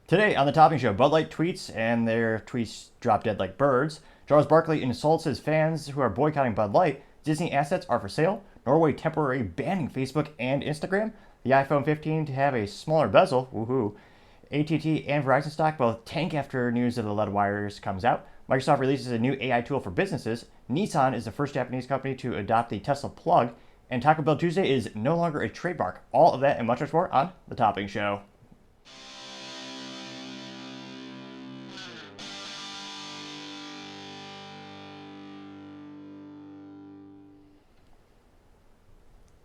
Today on the Topping Show, Bud Light tweets and their tweets drop dead like birds. Charles Barkley insults his fans who are boycotting Bud Light. Disney assets are for sale. Norway temporarily banning Facebook and Instagram. The iPhone 15 to have a smaller bezel. Woohoo. AT&T and Verizon stock both tank after news of the lead wires comes out. Microsoft releases a new AI tool for businesses. Nissan is the first Japanese company to adopt the Tesla plug. And Taco Bell Tuesday is no longer a trademark. All of that and much more on the Topping Show.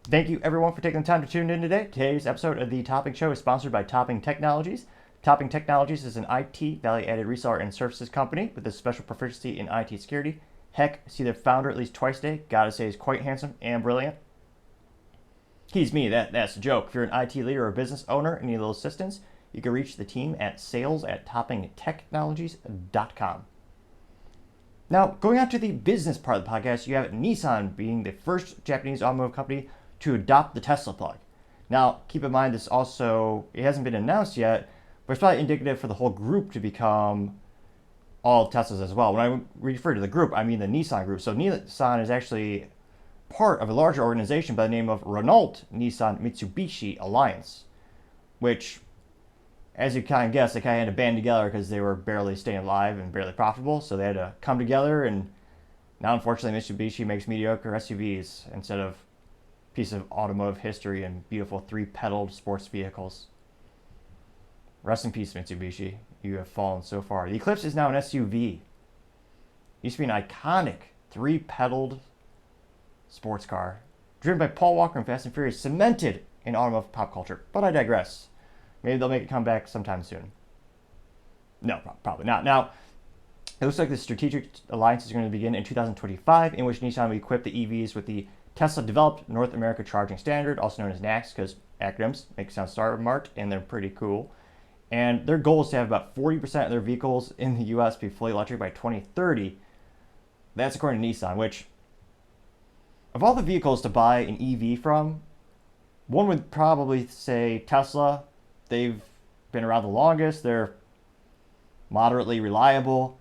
Thank you everyone for taking the time to tune in today. Today's episode of the Topping Show is sponsored by Topping Technologies. Topping Technologies is an IT value-added reseller and services company with a special proficiency in IT security. Heck, see their founder at least twice a day. Gotta say he's quite handsome and brilliant. He's me, that's a joke. If you're an IT leader or business owner and need a little assistance, you can reach the team at sales@toppingtechnologies.com. Now, going on to the business part of the podcast, you have Nissan being the first Japanese automotive company to adopt the Tesla plug. Now, keep in mind this also, it hasn't been announced yet, but it's probably indicative for the whole group to become all Teslas as well. When I refer to the group, I mean the Nissan group. So Nissan is actually part of a larger organization by the name of Renault Nissan Mitsubishi Alliance, which, as you kind of guess, they kind of had to band together because they were barely staying alive and barely profitable. So they had to come together, and now unfortunately Mitsubishi makes mediocre SUVs instead of piece of automotive history and beautiful three-pedaled sports vehicles. Rest in peace, Mitsubishi. You have fallen so far. The Eclipse is now an SUV. It used to be an iconic three-pedaled sports car driven by Paul Walker and Fast and Furious, cemented in automotive pop culture. But I digress. Maybe they'll make it come back sometime soon. No, probably not. Now, it looks like the strategic alliance is going to begin in 2025, in which Nissan will equip the EVs with the Tesla-developed North America Charging Standard, also known as NACS, because acronyms make it sound smart, and they're pretty cool. And their goal is to have about 40% of their vehicles in the U.S. be fully electric by 2030. That's according to Nissan, which, of all the vehicles to buy an EV from, one would probably say Tesla. They've been around the longest. They're moderately reliable.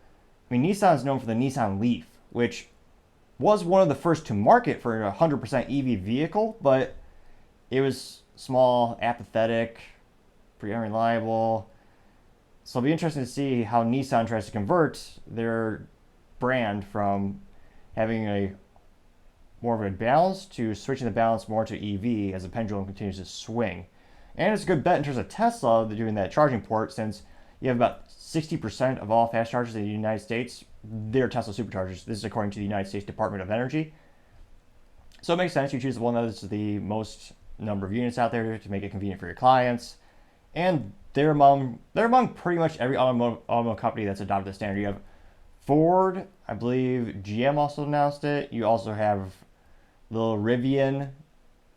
I mean, Nissan is known for the Nissan Leaf, which was one of the first to market for a 100% EV vehicle, but it was small, apathetic, pretty unreliable. So it'll be interesting to see how Nissan tries to convert their brand from having a more of a balance to switching the balance more to EV as the pendulum continues to swing. And it's a good bet in terms of Tesla, they're doing that charging port, since you have about 60% of all fast chargers in the United States, they're Tesla superchargers. This is according to the United States Department of Energy. So it makes sense you choose the one that is the most number of units out there to make it convenient for your clients. And they're among pretty much every automotive company that's adopted the standard. You have Ford, I believe GM also announced it. You also have little Rivian.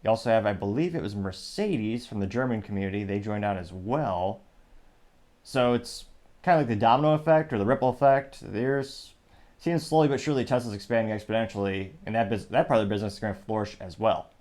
You also have, I believe it was Mercedes from the German community. They joined on as well. So it's kind of like the domino effect or the ripple effect. There's seeing slowly but surely Tesla's expanding exponentially, and that part of the business is going to flourish as well.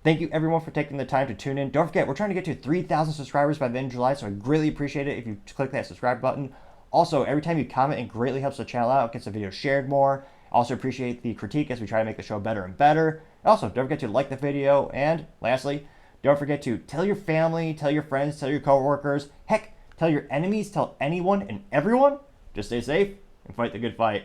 Thank you everyone for taking the time to tune in. Don't forget, we're trying to get to 3,000 subscribers by the end of July, so I'd greatly appreciate it if you click that subscribe button. Also, every time you comment, it greatly helps the channel out. It gets the video shared more. I also appreciate the critique as we try to make the show better and better. Also, don't forget to like the video, and lastly, don't forget to tell your family, tell your friends, tell your coworkers, heck, tell your enemies, tell anyone and everyone. Just stay safe and fight the good fight.